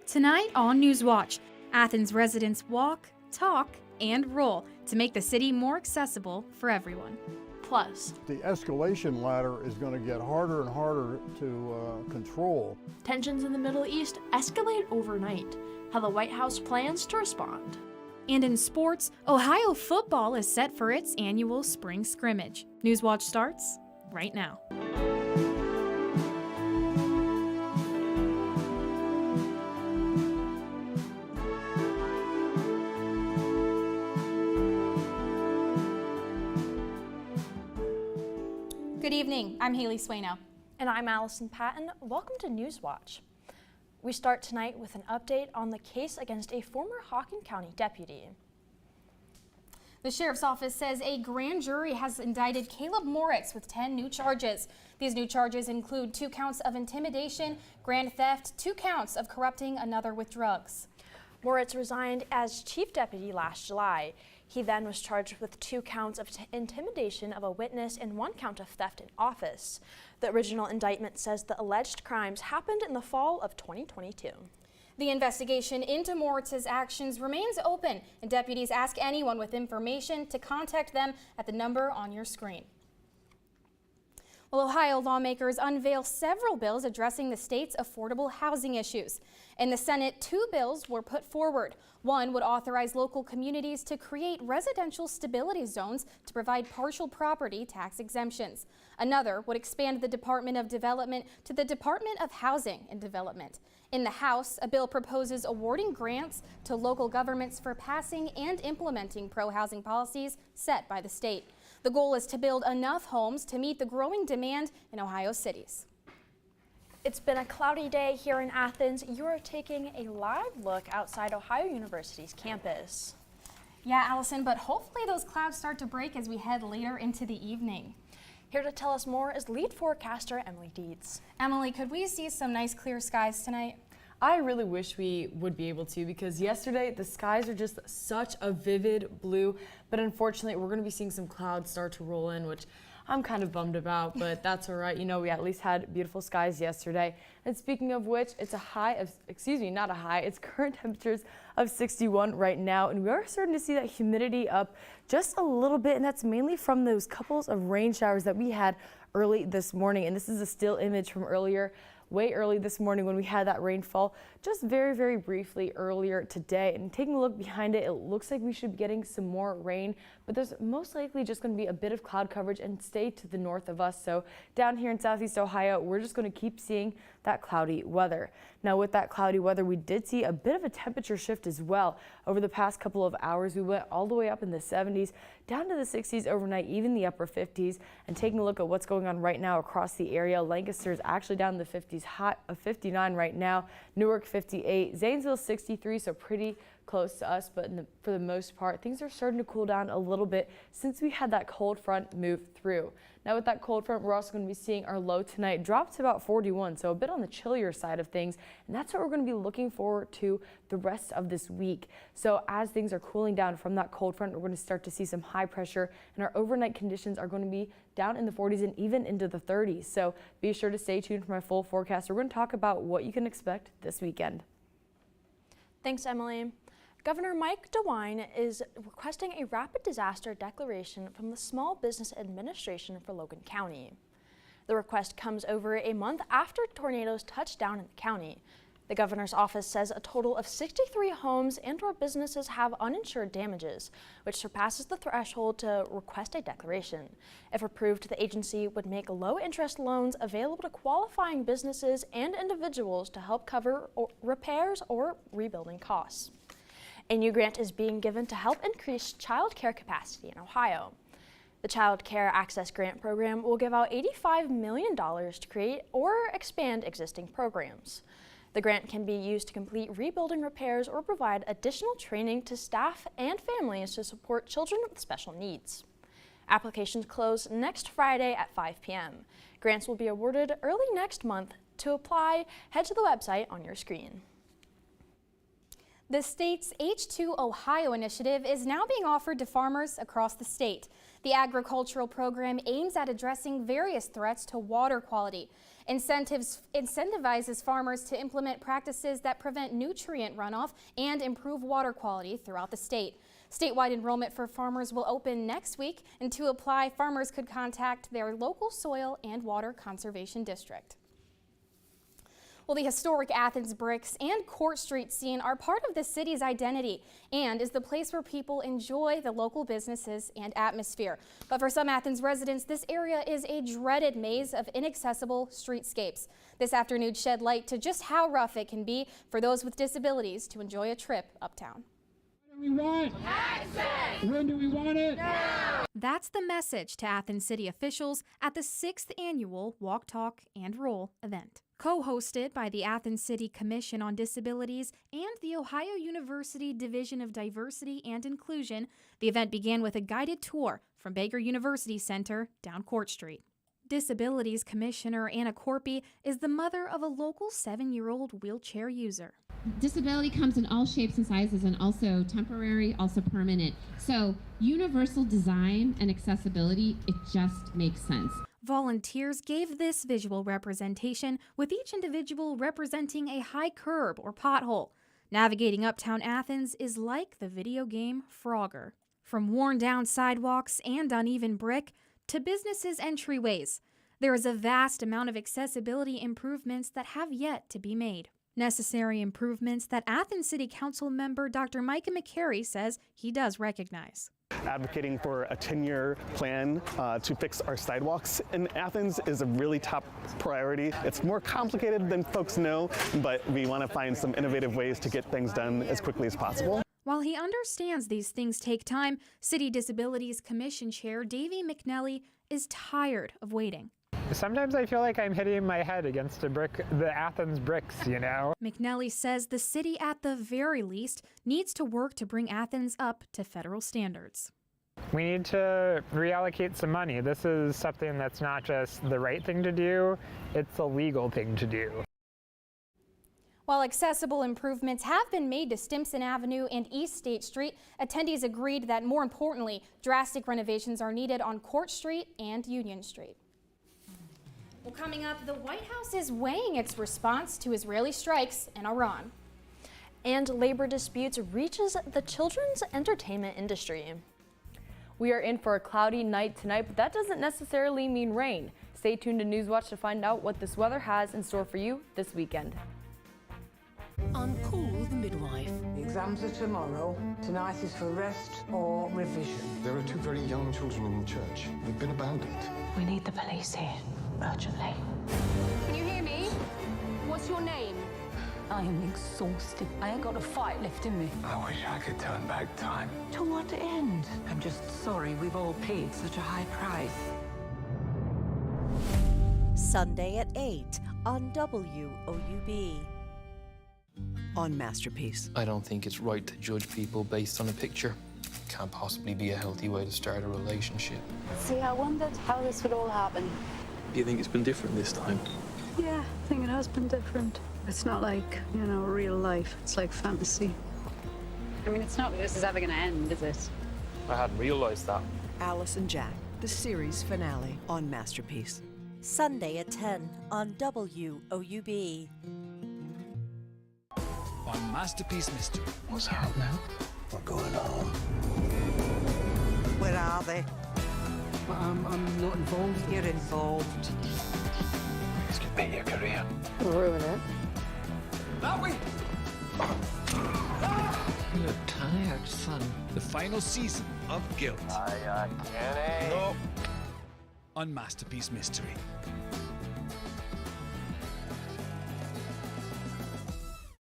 Tonight on Newswatch, Athens residents walk, talk, and roll to make the city more accessible for everyone. Plus, the escalation ladder is going to get harder and harder to control. Tensions in the Middle East escalate overnight. How the White House plans to respond. And in sports, Ohio football is set for its annual spring scrimmage. Newswatch starts right now. Good evening, I'm Haley Swano. And I'm Allison Patton. Welcome to Newswatch. We start tonight with an update on the case against a former Hockin County deputy. The sheriff's office says a grand jury has indicted Caleb Moritz with 10 new charges. These new charges include 2 counts of intimidation, grand theft, 2 counts of corrupting another with drugs. Moritz resigned as chief deputy last July. He then was charged with 2 counts of intimidation of a witness and 1 count of theft in office. The original indictment says the alleged crimes happened in the fall of 2022. The investigation into Moritz's actions remains open, and deputies ask anyone with information to contact them at the number on your screen. Well, Ohio lawmakers unveil several bills addressing the state's affordable housing issues. In the Senate, 2 bills were put forward. One would authorize local communities to create residential stability zones to provide partial property tax exemptions. Another would expand the Department of Development to the Department of Housing and Development. In the House, a bill proposes awarding grants to local governments for passing and implementing pro-housing policies set by the state. The goal is to build enough homes to meet the growing demand in Ohio cities. It's been a cloudy day here in Athens. You are taking a live look outside Ohio University's campus. Yeah, Allison, but hopefully those clouds start to break as we head later into the evening. Here to tell us more is lead forecaster Emily Dietz. Emily, could we see some nice clear skies tonight? I really wish we would be able to, because yesterday the skies are just such a vivid blue, but unfortunately we're going to be seeing some clouds start to roll in, which I'm kind of bummed about, but that's all right. You know, we at least had beautiful skies yesterday. And speaking of which, it's a high of, not a high, it's current temperatures of 61 right now, and we are starting to see that humidity up just a little bit, and that's mainly from those couples of rain showers that we had early this morning. And this is a still image from way early this morning when we had that rainfall just very, very briefly earlier today. And taking a look behind it, it looks like we should be getting some more rain, but there's most likely just going to be a bit of cloud coverage and stay to the north of us. So down here in southeast Ohio, we're just going to keep seeing that cloudy weather. Now with that cloudy weather, we did see a bit of a temperature shift as well. Over the past couple of hours, we went all the way up in the 70s, down to the 60s overnight, even the upper 50s. And taking a look at what's going on right now across the area, Lancaster is actually down in the 50s, hot of 59 right now. Newark 58, Zanesville 63, so pretty close to us, but for the most part, things are starting to cool down a little bit since we had that cold front move through. Now with that cold front, we're also going to be seeing our low tonight drop to about 41, so a bit on the chillier side of things, and that's what we're going to be looking forward to the rest of this week. So as things are cooling down from that cold front, we're going to start to see some high pressure, and our overnight conditions are going to be down in the 40s and even into the 30s. So be sure to stay tuned for my full forecast. We're going to talk about what you can expect this weekend. Thanks, Emily. Governor Mike DeWine is requesting a rapid disaster declaration from the Small Business Administration for Logan County. The request comes over a month after tornadoes touched down in the county. The governor's office says a total of 63 homes and/or businesses have uninsured damages, which surpasses the threshold to request a declaration. If approved, the agency would make low-interest loans available to qualifying businesses and individuals to help cover repairs or rebuilding costs. A new grant is being given to help increase child care capacity in Ohio. The Child Care Access Grant Program will give out $85 million to create or expand existing programs. The grant can be used to complete rebuilding repairs or provide additional training to staff and families to support children with special needs. Applications close next Friday at 5 p.m. Grants will be awarded early next month. To apply, head to the website on your screen. The state's H2 Ohio initiative is now being offered to farmers across the state. The agricultural program aims at addressing various threats to water quality. incentivizes farmers to implement practices that prevent nutrient runoff and improve water quality throughout the state. Statewide enrollment for farmers will open next week, and to apply, farmers could contact their local soil and water conservation district. Well, the historic Athens bricks and Court Street scene are part of the city's identity and is the place where people enjoy the local businesses and atmosphere. But for some Athens residents, this area is a dreaded maze of inaccessible streetscapes. This afternoon shed light to just how rough it can be for those with disabilities to enjoy a trip uptown. We want action! When do we want it? Now! That's the message to Athens city officials at the 6th annual Walk, Talk, and Roll event. Co-hosted by the Athens City Commission on Disabilities and the Ohio University Division of Diversity and Inclusion, the event began with a guided tour from Baker University Center down Court Street. Disabilities Commissioner Anna Corpy is the mother of a local 7-year-old wheelchair user. Disability comes in all shapes and sizes, and also temporary, also permanent. So universal design and accessibility, it just makes sense. Volunteers gave this visual representation, with each individual representing a high curb or pothole. Navigating uptown Athens is like the video game Frogger. From worn-down sidewalks and uneven brick to businesses' entryways, there is a vast amount of accessibility improvements that have yet to be made. Necessary improvements that Athens City Council member Dr. Micah McCary says he does recognize. Advocating for a 10-year plan to fix our sidewalks in Athens is a really top priority. It's more complicated than folks know, but we want to find some innovative ways to get things done as quickly as possible. While he understands these things take time, City Disabilities Commission Chair Davey McNelly is tired of waiting. Sometimes I feel like I'm hitting my head against a brick, the Athens bricks, you know? McNelly says the city, at the very least, needs to work to bring Athens up to federal standards. We need to reallocate some money. This is something that's not just the right thing to do, it's a legal thing to do. While accessible improvements have been made to Stimson Avenue and East State Street, attendees agreed that, more importantly, drastic renovations are needed on Court Street and Union Street. Well, coming up, the White House is weighing its response to Israeli strikes in Iran. And labor disputes reaches the children's entertainment industry. We are in for a cloudy night tonight, but that doesn't necessarily mean rain. Stay tuned to Newswatch to find out what this weather has in store for you this weekend. On Call the Midwife. The exams are tomorrow. Tonight is for rest or revision. There are 2 very young children in the church. They've been abandoned. We need the police here, urgently. Can you hear me? What's your name? I am exhausted. I ain't got a fight left in me. I wish I could turn back time. To what end? I'm just sorry we've all paid such a high price. Sunday at 8 on WOUB. On Masterpiece. I don't think it's right to judge people based on a picture. Can't possibly be a healthy way to start a relationship. See, I wondered how this would all happen. Do you think it's been different this time? Yeah, I think it has been different. It's not like, you know, real life. It's like fantasy. I mean, it's not like this is ever going to end, is it? I hadn't realized that. Alice and Jack, the series finale on Masterpiece. Sunday at 10 on WOUB. On Masterpiece Mystery. What's out now? We're going home. Where are they? I'm not involved. You're involved. This could be your career. Ruin it. That way! You're tired, son. The final season of Guilt. Kenny. No. On Masterpiece Mystery.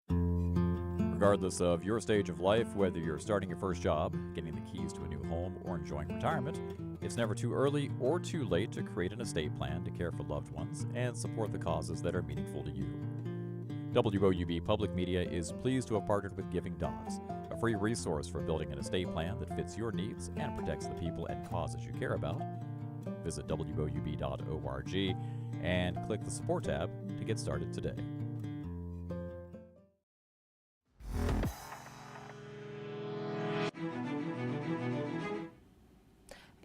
Regardless of your stage of life, whether you're starting your first job, getting the keys to a new home, or enjoying retirement, it's never too early or too late to create an estate plan to care for loved ones and support the causes that are meaningful to you. WOUB Public Media is pleased to have partnered with Giving Dogs, a free resource for building an estate plan that fits your needs and protects the people and causes you care about. Visit WOUB.org and click the Support tab to get started today.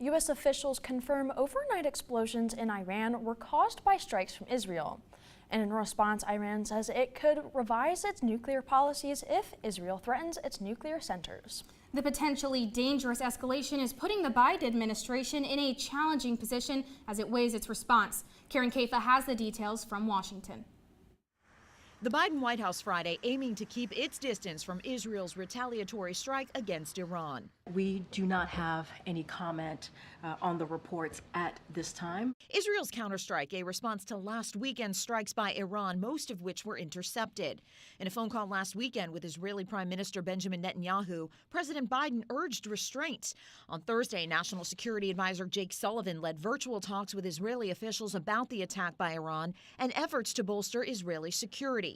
U.S. officials confirm overnight explosions in Iran were caused by strikes from Israel. And in response, Iran says it could revise its nuclear policies if Israel threatens its nuclear centers. The potentially dangerous escalation is putting the Biden administration in a challenging position as it weighs its response. Karen Kaifa has the details from Washington. The Biden White House Friday aiming to keep its distance from Israel's retaliatory strike against Iran. We do not have any comment on the reports at this time. Israel's counterstrike, a response to last weekend's strikes by Iran, most of which were intercepted. In a phone call last weekend with Israeli Prime Minister Benjamin Netanyahu, President Biden urged restraints. On Thursday, National Security Advisor Jake Sullivan led virtual talks with Israeli officials about the attack by Iran and efforts to bolster Israeli security.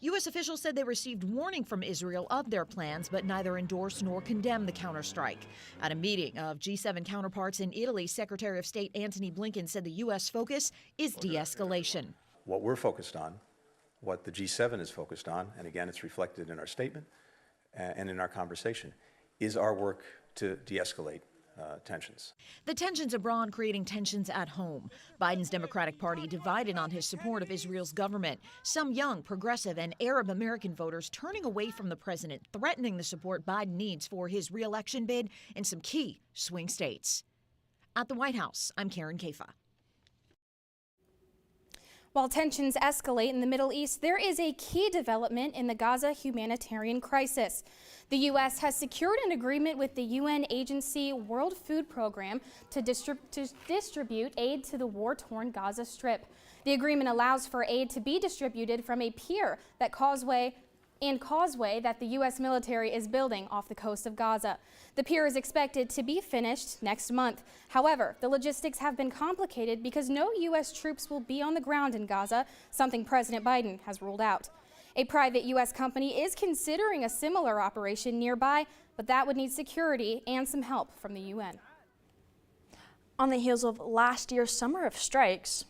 U.S. officials said they received warning from Israel of their plans, but neither endorsed nor condemned the counterstrike. At a meeting of G7 counterparts in Italy, Secretary of State Antony Blinken said the U.S. focus is de-escalation. What we're focused on, what the G7 is focused on, and again, it's reflected in our statement and in our conversation, is our work to de-escalate tensions. The tensions abroad creating tensions at home. Biden's Democratic Party divided on his support of Israel's government. Some young, progressive, and Arab American voters turning away from the president, threatening the support Biden needs for his re-election bid in some key swing states. At the White House, I'm Karen Kaifa. While tensions escalate in the Middle East, there is a key development in the Gaza humanitarian crisis. The U.S. has secured an agreement with the UN agency World Food Program to distribute aid to the war-torn Gaza Strip. The agreement allows for aid to be distributed from a pier that causeway that the U.S. military is building off the coast of Gaza. The pier is expected to be finished next month. However, the logistics have been complicated because no U.S. troops will be on the ground in Gaza, something President Biden has ruled out. A private U.S. company is considering a similar operation nearby, but that would need security and some help from the UN. On the heels of last year's summer of strikes,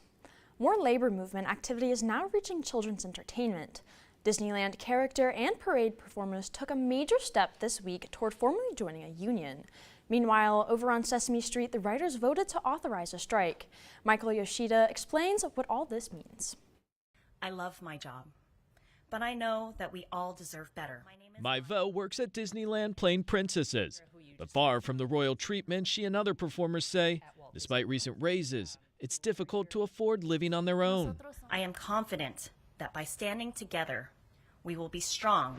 more labor movement activity is now reaching children's entertainment. Disneyland character and parade performers took a major step this week toward formally joining a union. Meanwhile, over on Sesame Street, the writers voted to authorize a strike. Michael Yoshida explains what all this means. I love my job, but I know that we all deserve better. Maivo works at Disneyland playing princesses, but far from the royal treatment she and other performers say, despite recent raises, it's difficult to afford living on their own. I am confident that by standing together, we will be strong.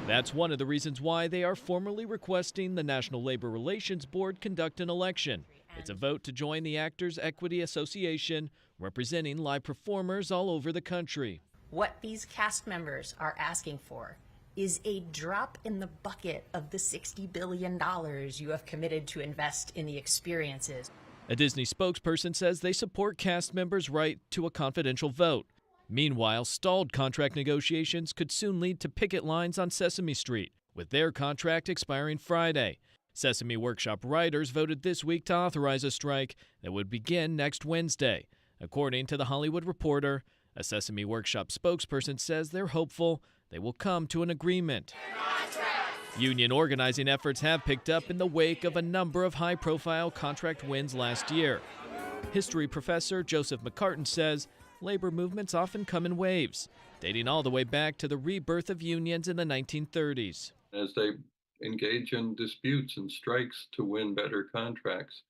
That's one of the reasons why they are formally requesting the National Labor Relations Board conduct an election. It's a vote to join the Actors Equity Association, representing live performers all over the country. What these cast members are asking for is a drop in the bucket of the $60 billion you have committed to invest in the experiences. A Disney spokesperson says they support cast members' right to a confidential vote. Meanwhile, stalled contract negotiations could soon lead to picket lines on Sesame Street, with their contract expiring Friday. Sesame Workshop writers voted this week to authorize a strike that would begin next Wednesday. According to The Hollywood Reporter, a Sesame Workshop spokesperson says they're hopeful they will come to an agreement. Union organizing efforts have picked up in the wake of a number of high-profile contract wins last year. History professor Joseph McCartan says labor movements often come in waves, dating all the way back to the rebirth of unions in the 1930s. As they engage in disputes and strikes to win better contracts,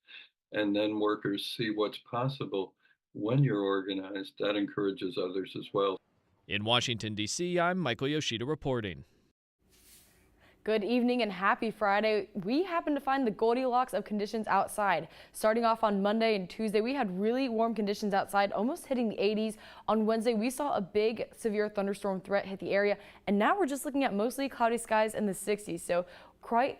and then workers see what's possible when you're organized, that encourages others as well. In Washington, D.C., I'm Michael Yoshida reporting. Good evening and happy Friday. We happened to find the Goldilocks of conditions outside. Starting off on Monday and Tuesday, we had really warm conditions outside, almost hitting the 80s. On Wednesday, we saw a big severe thunderstorm threat hit the area, and now we're just looking at mostly cloudy skies in the 60s, so quite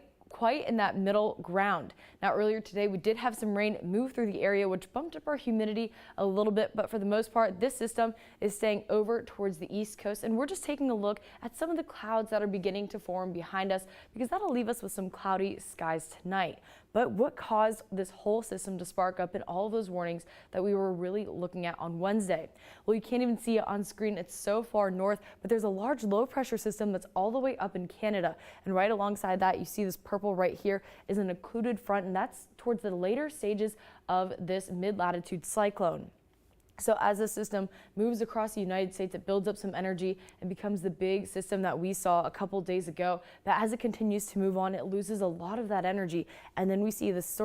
in that middle ground. Now earlier today we did have some rain move through the area, which bumped up our humidity a little bit, but for the most part this system is staying over towards the east coast, and we're just taking a look at some of the clouds that are beginning to form behind us because that'll leave us with some cloudy skies tonight. But what caused this whole system to spark up in all of those warnings that we were really looking at on Wednesday? Well, you can't even see it on screen. It's so far north, but there's a large low pressure system that's all the way up in Canada. And right alongside that, you see this purple right here is an occluded front, and that's towards the later stages of this mid-latitude cyclone. So as the system moves across the United States, it builds up some energy and becomes the big system that we saw a couple days ago. But as it continues to move on, it loses a lot of that energy. And then we see this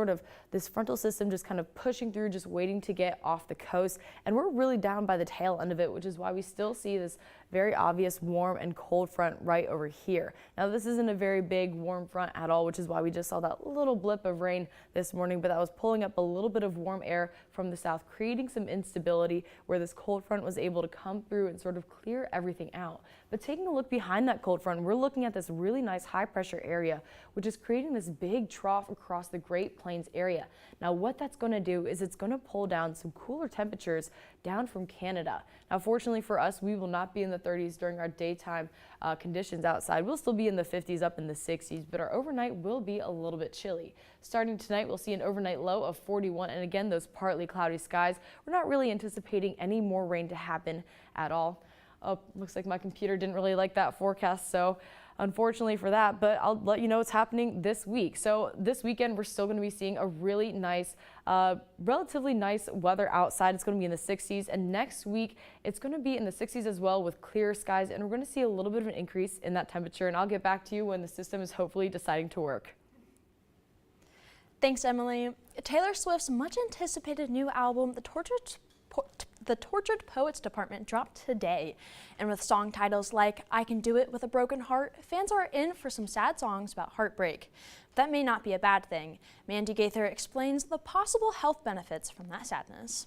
this frontal system just kind of pushing through, just waiting to get off the coast. And we're really down by the tail end of it, which is why we still see this very obvious warm and cold front right over here. Now, this isn't a very big warm front at all, which is why we just saw that little blip of rain this morning, but that was pulling up a little bit of warm air from the south, creating some instability where this cold front was able to come through and sort of clear everything out. But taking a look behind that cold front, we're looking at this really nice high pressure area, which is creating this big trough across the Great Plains area. Now, what that's going to do is it's going to pull down some cooler temperatures down from Canada. Now, fortunately for us, we will not be in the 30s during our daytime conditions outside. We'll still be in the 50s, up in the 60s, but our overnight will be a little bit chilly. Starting tonight, we'll see an overnight low of 41, and again, those partly cloudy skies. We're not really anticipating any more rain to happen at all. Oh, looks like my computer didn't really like that forecast, so unfortunately for that, but I'll let you know what's happening this week. So this weekend, we're still going to be seeing a really nice, relatively nice weather outside. It's going to be in the 60s, and next week, it's going to be in the 60s as well with clear skies, and we're going to see a little bit of an increase in that temperature, and I'll get back to you when the system is hopefully deciding to work. Thanks, Emily. Taylor Swift's much anticipated new album, The Tortured Poets Department, dropped today. And with song titles like I Can Do It With a Broken Heart, fans are in for some sad songs about heartbreak. That may not be a bad thing. Mandy Gaither explains the possible health benefits from that sadness.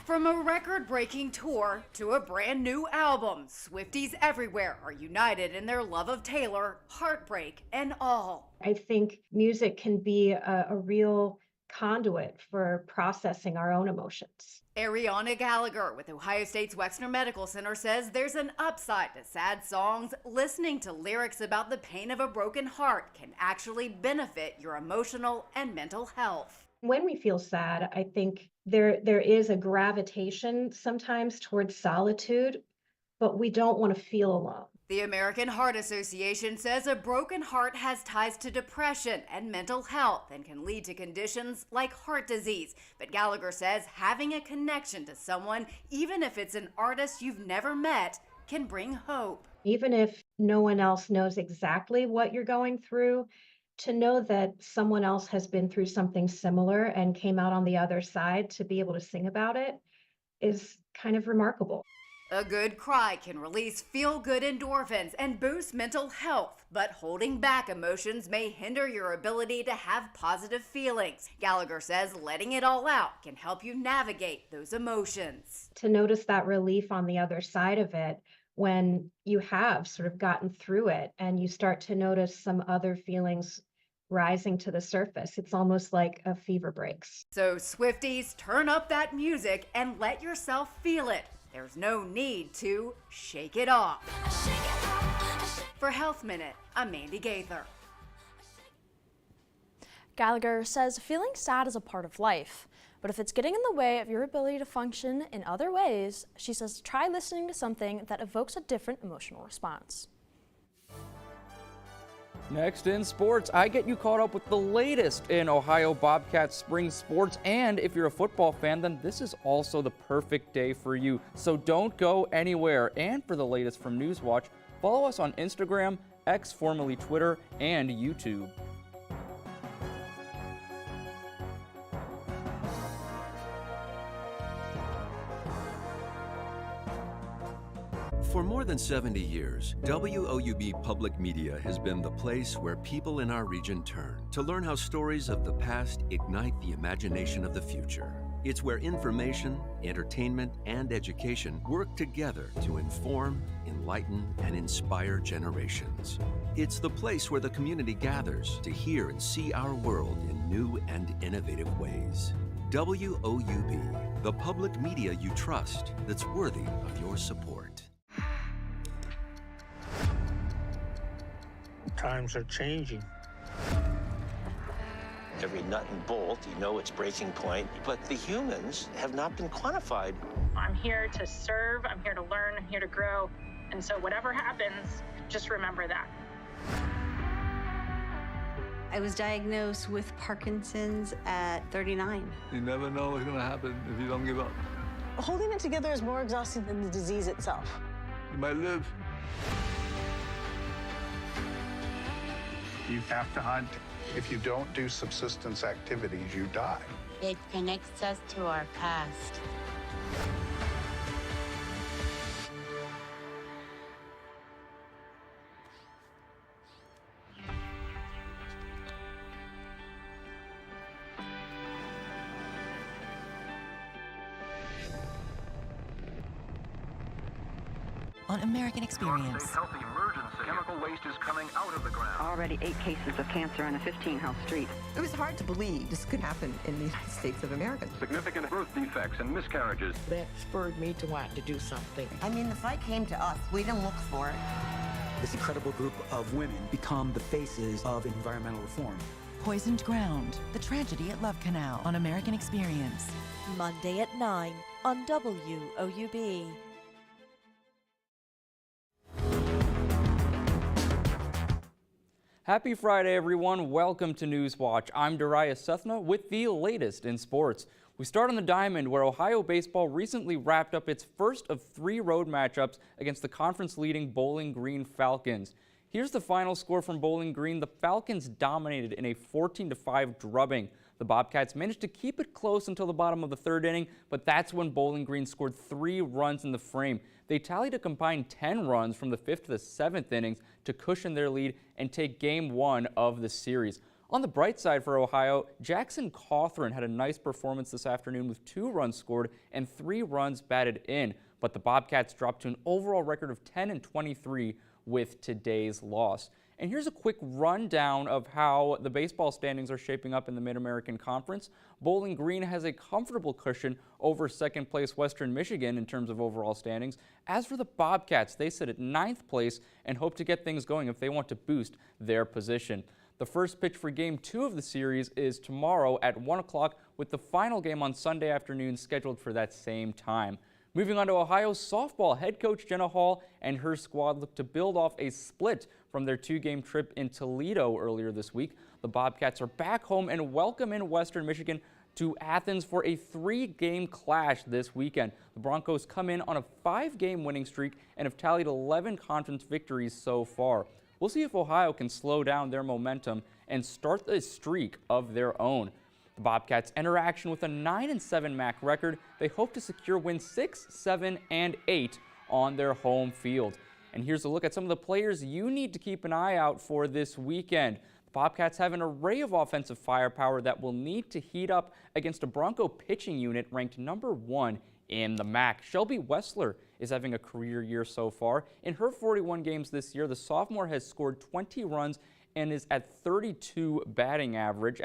From a record-breaking tour to a brand new album, Swifties everywhere are united in their love of Taylor, heartbreak, and all. I think music can be a real conduit for processing our own emotions. Ariana Gallagher with Ohio State's Wexner Medical Center says there's an upside to sad songs. Listening to lyrics about the pain of a broken heart can actually benefit your emotional and mental health. When we feel sad, I think there is a gravitation sometimes towards solitude, but we don't want to feel alone. The American Heart Association says a broken heart has ties to depression and mental health and can lead to conditions like heart disease. But Gallagher says having a connection to someone, even if it's an artist you've never met, can bring hope. Even if no one else knows exactly what you're going through, to know that someone else has been through something similar and came out on the other side to be able to sing about it is kind of remarkable. A good cry can release feel-good endorphins and boost mental health, but holding back emotions may hinder your ability to have positive feelings. Gallagher says letting it all out can help you navigate those emotions. To notice that relief on the other side of it when you have sort of gotten through it and you start to notice some other feelings rising to the surface. It's almost like a fever breaks. So Swifties, turn up that music and let yourself feel it. There's no need to shake it off. For Health Minute, I'm Mandy Gaither. Gallagher says feeling sad is a part of life, but if it's getting in the way of your ability to function in other ways, she says try listening to something that evokes a different emotional response. Next in sports, I get you caught up with the latest in Ohio Bobcats spring sports, and if you're a football fan, then this is also the perfect day for you. So don't go anywhere. And for the latest from Newswatch, follow us on Instagram, X formerly Twitter, and YouTube. For more than 70 years, WOUB Public Media has been the place where people in our region turn to learn how stories of the past ignite the imagination of the future. It's where information, entertainment, and education work together to inform, enlighten, and inspire generations. It's the place where the community gathers to hear and see our world in new and innovative ways. WOUB, the public media you trust that's worthy of your support. Times are changing. every nut and bolt, you know its breaking point, but the humans have not been quantified. I'm here to serve, I'm here to learn, I'm here to grow, and so whatever happens, just remember that. I was diagnosed with Parkinson's at 39. You never know what's going to happen if you don't give up. Holding it together is more exhausting than the disease itself. You might live. You have to hunt. If you don't do subsistence activities, you die. It connects us to our past. On American Experience. Health emergency. Chemical waste is coming out of the ground. Already 8 cases of cancer on a 15-house street. It was hard to believe this could happen in the United States of America. Significant birth defects and miscarriages. That spurred me to want to do something. I mean, the fight came to us. We didn't look for it. This incredible group of women become the faces of environmental reform. Poisoned Ground, the tragedy at Love Canal on American Experience. Monday at 9 on WOUB. Happy Friday, everyone. Welcome to Newswatch. I'm Darius Sethna with the latest in sports. We start on the diamond, where Ohio baseball recently wrapped up its first of 3 road matchups against the conference-leading Bowling Green Falcons. Here's the final score from Bowling Green. The Falcons dominated in a 14-5 drubbing. The Bobcats managed to keep it close until the bottom of the 3rd inning, but that's when Bowling Green scored 3 runs in the frame. They tallied a combined 10 runs from the 5th to the 7th innings to cushion their lead and take Game 1 of the series. On the bright side for Ohio, Jackson Cawthron had a nice performance this afternoon with 2 runs scored and 3 runs batted in, but the Bobcats dropped to an overall record of 10-23 with today's loss. And here's a quick rundown of how the baseball standings are shaping up in the Mid-American Conference. Bowling Green has a comfortable cushion over second-place Western Michigan in terms of overall standings. As for the Bobcats, they sit at 9th place and hope to get things going if they want to boost their position. The first pitch for Game 2 of the series is tomorrow at 1 o'clock, with the final game on Sunday afternoon scheduled for that same time. Moving on to Ohio softball, head coach Jenna Hall and her squad look to build off a split from their 2-game trip in Toledo earlier this week. The Bobcats are back home and welcome in Western Michigan to Athens for a 3-game clash this weekend. The Broncos come in on a 5-game winning streak and have tallied 11 conference victories so far. We'll see if Ohio can slow down their momentum and start a streak of their own. The Bobcats enter action with a 9-7 MAC record. They hope to secure wins 6, 7, and 8 on their home field. And here's a look at some of the players you need to keep an eye out for this weekend. The Bobcats have an array of offensive firepower that will need to heat up against a Bronco pitching unit ranked number 1 in the MAC. Shelby Wessler is having a career year so far. In her 41 games this year, the sophomore has scored 20 runs and is at 32 batting average,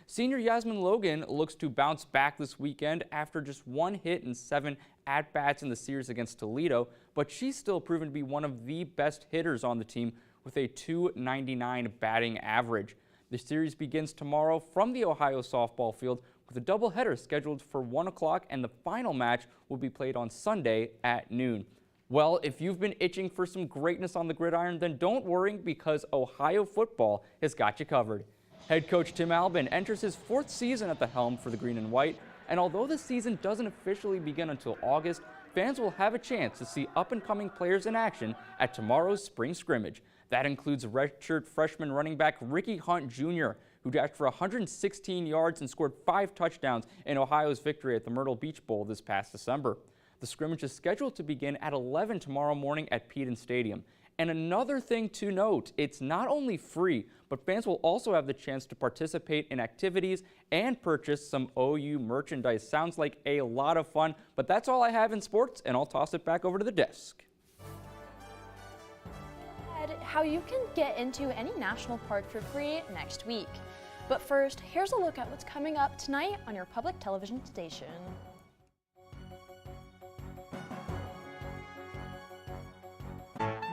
Senior Yasmin Logan looks to bounce back this weekend after just 1 hit and 7 at-bats in the series against Toledo, but she's still proven to be one of the best hitters on the team with a .299 batting average. The series begins tomorrow from the Ohio softball field with a doubleheader scheduled for 1 o'clock, and the final match will be played on Sunday at noon. Well, if you've been itching for some greatness on the gridiron, then don't worry, because Ohio football has got you covered. Head coach Tim Albin enters his 4th season at the helm for the Green and White, and although the season doesn't officially begin until August, fans will have a chance to see up-and-coming players in action at tomorrow's spring scrimmage. That includes redshirt freshman running back Ricky Hunt Jr., who dashed for 116 yards and scored 5 touchdowns in Ohio's victory at the Myrtle Beach Bowl this past December. The scrimmage is scheduled to begin at 11 tomorrow morning at Peden Stadium. And another thing to note, it's not only free, but fans will also have the chance to participate in activities and purchase some OU merchandise. Sounds like a lot of fun, but that's all I have in sports, and I'll toss it back over to the desk. How you can get into any national park for free next week. But first, here's a look at what's coming up tonight on your public television station.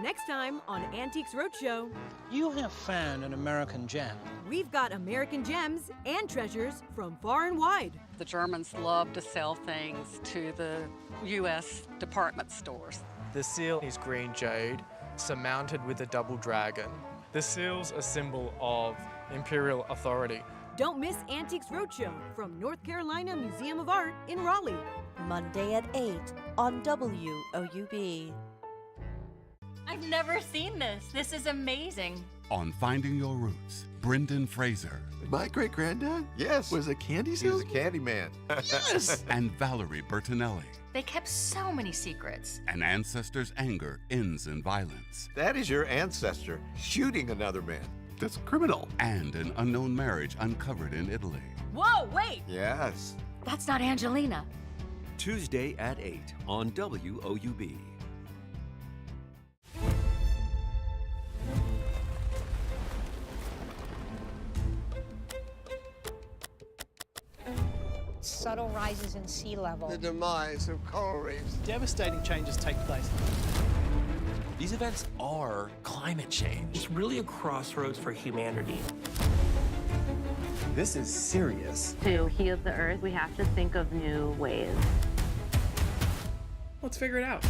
Next time on Antiques Roadshow. You have found an American gem. We've got American gems and treasures from far and wide. The Germans love to sell things to the U.S. department stores. The seal is green jade, surmounted with a double dragon. The seal's a symbol of imperial authority. Don't miss Antiques Roadshow from North Carolina Museum of Art in Raleigh. Monday at 8 on WOUB. I've never seen this. This is amazing. On Finding Your Roots, Brendan Fraser. My great-granddad, yes, was a candy salesman. He was a candy man. Yes! And Valerie Bertinelli. They kept so many secrets. An ancestor's anger ends in violence. That is your ancestor shooting another man. That's criminal. And an unknown marriage uncovered in Italy. Whoa, wait! Yes. That's not Angelina. Tuesday at 8 on WOUB. Subtle rises in sea level. The demise of coral reefs. Devastating changes take place. These events are climate change. It's really a crossroads for humanity. This is serious. To heal the earth, we have to think of new ways. Let's figure it out.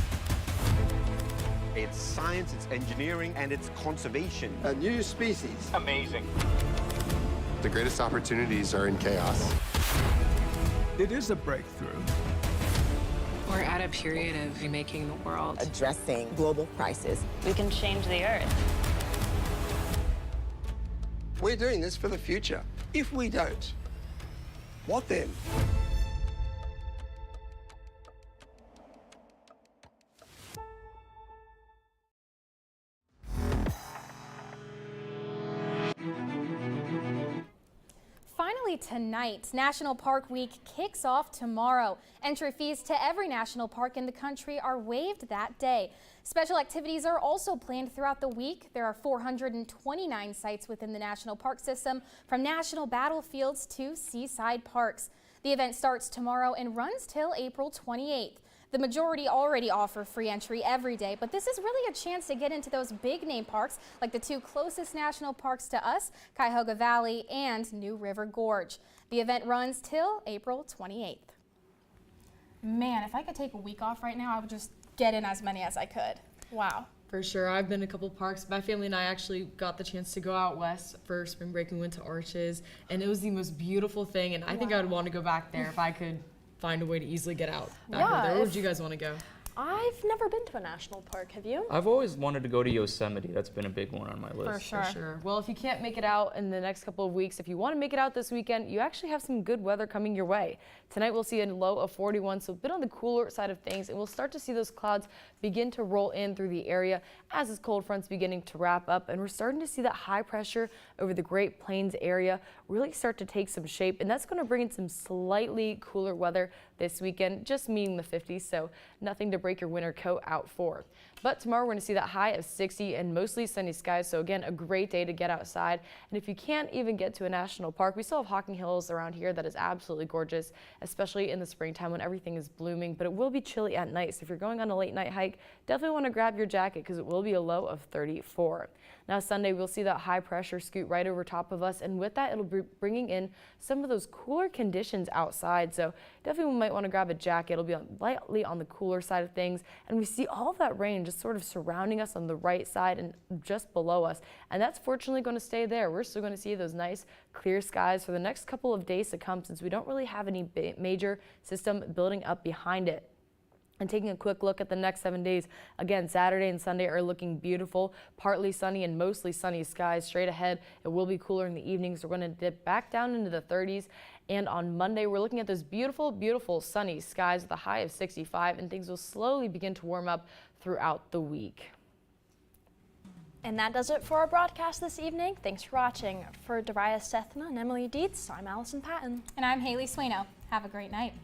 It's science, it's engineering, and it's conservation. A new species. Amazing. The greatest opportunities are in chaos. It is a breakthrough. We're at a period of remaking the world. Addressing global crisis. We can change the earth. We're doing this for the future. If we don't, what then? Finally tonight, National Park Week kicks off tomorrow. Entry fees to every national park in the country are waived that day. Special activities are also planned throughout the week. There are 429 sites within the national park system, from national battlefields to seaside parks. The event starts tomorrow and runs till April 28th. The majority already offer free entry every day, but this is really a chance to get into those big name parks like the two closest national parks to us, Cuyahoga Valley and New River Gorge. The event runs till April 28th. Man, if I could take a week off right now, I would just get in as many as I could. Wow. For sure. I've been to a couple parks. My family and I actually got the chance to go out west for spring break. We went to Arches, and it was the most beautiful thing, and I think I would want to go back there if I could find a way to easily get out back over there. Where would you guys want to go? I've never been to a national park. Have you? I've always wanted to go to Yosemite. That's been a big one on my list. For sure. Well, if you can't make it out in the next couple of weeks, if you want to make it out this weekend, you actually have some good weather coming your way. Tonight we'll see a low of 41, so a bit on the cooler side of things, and we'll start to see those clouds begin to roll in through the area as this cold front's beginning to wrap up, and we're starting to see that high pressure over the Great Plains area really start to take some shape, and that's going to bring in some slightly cooler weather this weekend, just meaning the 50s, so nothing to break your winter coat out for. But tomorrow we're going to see that high of 60 and mostly sunny skies, so again, a great day to get outside. And if you can't even get to a national park, we still have Hocking Hills around here that is absolutely gorgeous, especially in the springtime when everything is blooming, but it will be chilly at night, so if you're going on a late night hike, definitely want to grab your jacket because it will be a low of 34. Now Sunday, we'll see that high pressure scoot right over top of us, and with that, it'll be bringing in some of those cooler conditions outside, so definitely we might want to grab a jacket. It'll be lightly on the cooler side of things, and we see all of that rain just sort of surrounding us on the right side and just below us, and that's fortunately going to stay there. We're still going to see those nice clear skies for the next couple of days to come, since we don't really have any major system building up behind it. And taking a quick look at the next 7 days, again, Saturday and Sunday are looking beautiful, partly sunny and mostly sunny skies straight ahead. It will be cooler in the evenings. We're going to dip back down into the 30s. And on Monday, we're looking at those beautiful, beautiful sunny skies with a high of 65, and things will slowly begin to warm up throughout the week. And that does it for our broadcast this evening. Thanks for watching. For Darius Sethna and Emily Dietz, I'm Allison Patton. And I'm Haley Swano. Have a great night.